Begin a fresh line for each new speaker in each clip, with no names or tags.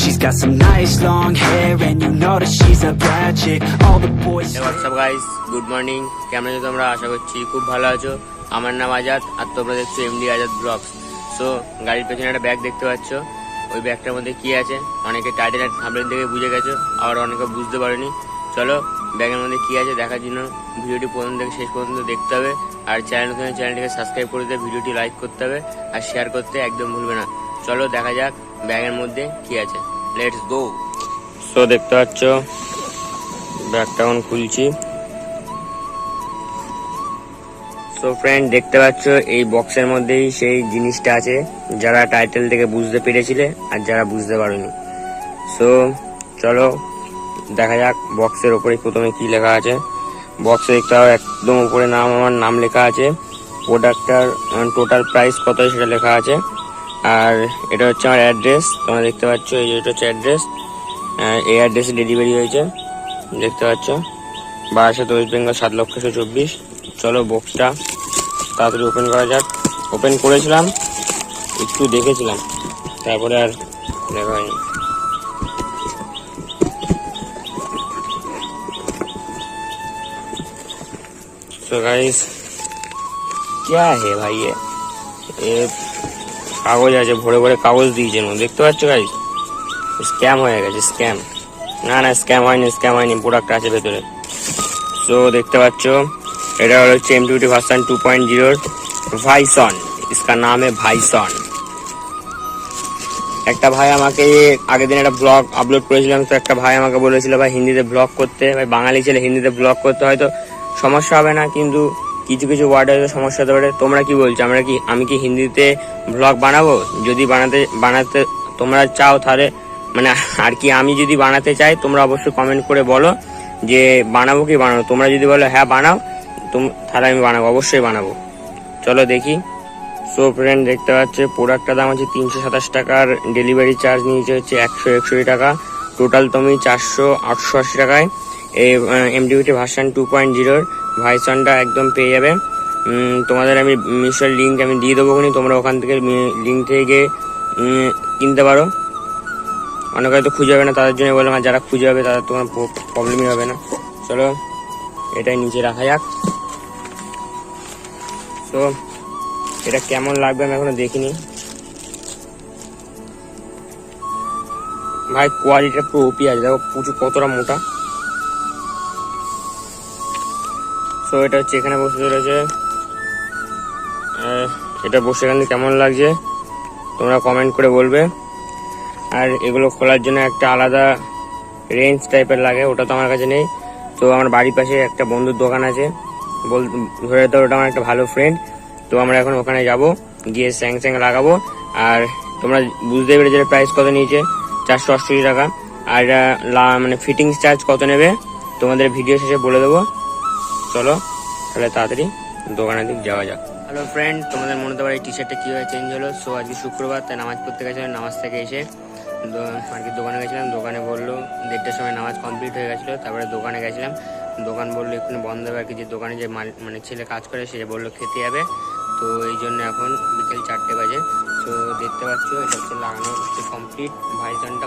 She's got some nice long hair and you know that she's a bad chick. All the boys.
Hey, what's up guys? Good morning. কেমন আছো তোমরা? আশা করছি খুব ভালো আছো। আমার নাম আজাদ আর তোমরা দেখছো এমডি আজাদ ব্লগস। সো গাড়ির পেছনে একটা ব্যাগ দেখতে পাচ্ছ। ওই ব্যাগটার মধ্যে কি আছে অনেকে টাইটেল আর থাম্বনেল দেখে বুঝে গেছো, আবার অনেকে বুঝতে পারেনি। চলো ব্যাগের মধ্যে কি আছে দেখার জন্য ভিডিওটি প্রথম থেকে শেষ পর্যন্ত দেখতে হবে। আর চ্যানেলটিকে সাবস্ক্রাইব করে দিয়ে ভিডিওটি লাইক করতে হবে আর শেয়ার করতে একদম ভুলবে না। চলো দেখা যাক ব্যাগের মধ্যে কি আছে। Let's go. সো দেখতে পাচ্ছ ব্যাগটা এখন খুলছি। সো ফ্রেন্ড দেখতে পাচ্ছ এই বক্সের মধ্যেই সেই জিনিসটা আছে যারা টাইটেল থেকে বুঝতে পেরেছিলে আর যারা বুঝতে পারোনি। সো চলো দেখা যাক বক্সের উপরে প্রথমে কি লেখা আছে। বক্সে দেখতে হবে একদম উপরে আমার নাম লেখা আছে, প্রোডাক্টটার টোটাল প্রাইস কত সেটা লেখা আছে, আর এটা হচ্ছে আমার অ্যাড্রেস। তোমরা দেখতে পাচ্ছ এই যে এটা হচ্ছে অ্যাড্রেস, এই অ্যাড্রেসে ডেলিভারি হয়েছে দেখতে পাচ্ছ, 12 ওয়েস্ট বেঙ্গল 7,24,024। চলো বক্সটা তাড়াতাড়ি ওপেন করা যাক। ওপেন করেছিলাম, একটু দেখেছিলাম, তারপরে আর দেখা হয়নি। तो गाइस क्या है भाई ये কাগজ আছে ভরে ভরে কাগজ দিয়েছে, দেখতে পাচ্ছ গাইস। স্ক্যাম হয়ে গেছে, স্ক্যাম। না না স্ক্যাম হয়নি, প্রোডাক্ট আছে ভেতরে। সো দেখতে পাচ্ছ এটা হচ্ছে MT15 ভার্সন 2.0 ভাইসন, इसका नाम है ভাইসন। একটা ভাই আমাকে আগের দিন একটা ব্লগ আপলোড করেছিলাম, তো একটা ভাই আমাকে বলেছিল ভাই হিন্দিতে ব্লগ করতে, ভাই বাঙালি ছেলে হিন্দিতে ব্লগ করতে হয়তো সমস্যা হবে না, কিন্তু কিছু কিছু ওয়ার্ড হয়তো সমস্যা হতে পারে। তোমরা কি বলছো, আমি কি হিন্দিতে ব্লগ বানাবো? যদি বানাতে তোমরা চাও তাহলে মানে আর কি, আমি যদি বানাতে চাই তোমরা অবশ্যই কমেন্ট করে বলো যে বানাবো কি বানাবো। তোমরা যদি বলো হ্যাঁ বানাও তাহলে আমি বানাবো, অবশ্যই বানাবো। চলো দেখি। সো ফ্রেন্ড দেখতে পাচ্ছে প্রোডাক্টটার দাম হচ্ছে 327 টাকার, ডেলিভারি চার্জ নিয়েছে হচ্ছে 161 টাকা, টোটাল তুমি 488 টাকায় এই MT15 ভার্সন 2.0 ভাইসনটা একদম পেয়ে যাবে। তোমাদের আমি মিশোর লিঙ্ক আমি দিয়ে দেবো, তোমরা ওখান থেকে লিঙ্ক থেকে গিয়ে কিনতে পারো। অনেকে হয়তো খুঁজে হবে না, তাদের জন্য বললাম, আর যারা খুঁজে হবে তাদের তোমার প্রবলেমই হবে না। চলো এটাই নিচে রাখা যাক। তো এটা কেমন লাগবে আমি এখনো দেখিনি ভাই, কোয়ালিটিটা পুরো ওপি আছে, দেখো প্রচুর কতটা মোটা। তো এটা হচ্ছে এখানে বসে চলেছে, এটা বসে এখানে কেমন লাগছে তোমরা কমেন্ট করে বলবে। আর এগুলো খোলার জন্য একটা আলাদা রেঞ্জ টাইপের লাগে, ওটা তো আমার কাছে নেই। তো আমার বাড়ির পাশে একটা বন্ধুর দোকান আছে, ধরে তো ওটা আমার একটা ভালো ফ্রেন্ড। তো আমরা এখন ওখানে যাব, গিয়ে স্যাং লাগাবো। আর তোমরা বুঝতে পেরেছো প্রাইস কত নিয়েছে, 488 টাকা। আর এটা মানে ফিটিংস চার্জ কত নেবে তোমাদের ভিডিও শেষে বলে দেবো। চলো তাহলে তাড়াতাড়ি দোকানের দিক যাওয়া যাক। হ্যালো ফ্রেন্ড, তোমাদের মনে হতে পারে টি শার্টটা কীভাবে চেঞ্জ হলো। সো আজকে শুক্রবার, তাই নামাজ পড়তে গেছিলাম, নামাজ থেকে এসে আর কি দোকানে গেছিলাম। দোকানে বললো 1:30টার সময় নামাজ কমপ্লিট হয়ে গেছিলো, তারপরে দোকানে গেছিলাম। দোকান বললো একটু বন্ধ হবে আর কি, যে দোকানে যে মানে ছেলে কাজ করে সে বললো খেতে যাবে, তো এই জন্য এখন বিকেল 4টে বাজে। তো দেখতে পাচ্ছ এটা হচ্ছে লাগানো হচ্ছে কমপ্লিট। ভাইজনটা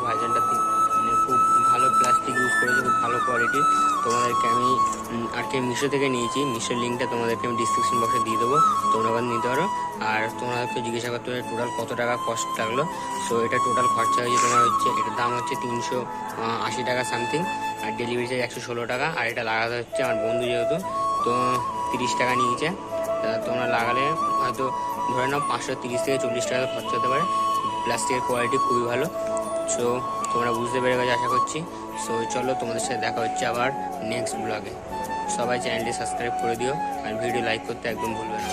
মানে খুব ভালো প্লাস্টিক ইউজ করেছে, খুব ভালো কোয়ালিটির। তোমাদেরকে আমি আর কি মিশো থেকে নিয়েছি, মিশোর লিঙ্কটা তোমাদেরকে আমি ডিসক্রিপশন বক্সে দিয়ে দেবো, তোমরা ওখানে নিতে পারো। আর তোমাদেরকে জিজ্ঞাসা করতে হবে টোটাল কত টাকা কস্ট লাগলো। সো এটা টোটাল খরচা হয়েছে তোমার হচ্ছে, এটার দাম হচ্ছে 380 টাকা সামথিং, আর ডেলিভারি চার্জ 116 টাকা। আর এটা লাগাতে হচ্ছে আমার বন্ধু যেহেতু, তো 30 টাকা নিয়েছে। তোমরা লাগালে হয়তো ধরে নাও 530 থেকে 40 টাকা খরচা হতে পারে। প্লাস্টিকের কোয়ালিটি খুবই ভালো। সো তোমরা বুঝতে পেরে গেছো আশা করছি। সো চলো তোমাদের সাথে দেখা হচ্ছে আবার নেক্সট ব্লগে। সবাই চ্যানেলটি সাবস্ক্রাইব করে দিও আর ভিডিও লাইক করতে একদম ভুলবে না।